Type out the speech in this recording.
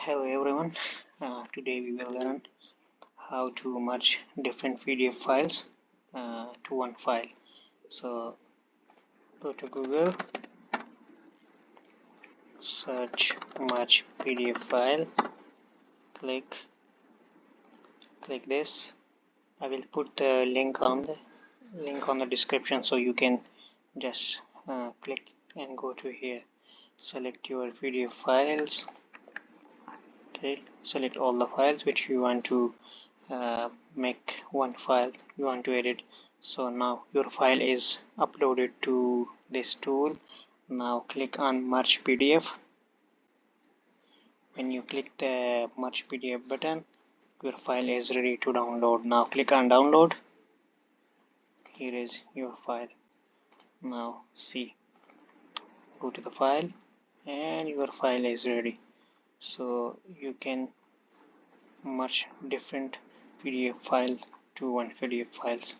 Hello everyone, today we will learn how to merge different PDF files to one file. So go to Google, search merge PDF file, click this. I will put the link on the description, so you can just click and go to here. Select your PDF files. Okay, select all the files which you want to make one file you want to edit. So now your file is uploaded to this tool. Now click on merge PDF. When you click the merge PDF button, your file is ready to download. Now click on download. Here is your file. Now see, go to the file and your file is ready. So you can merge different PDF files to one PDF files.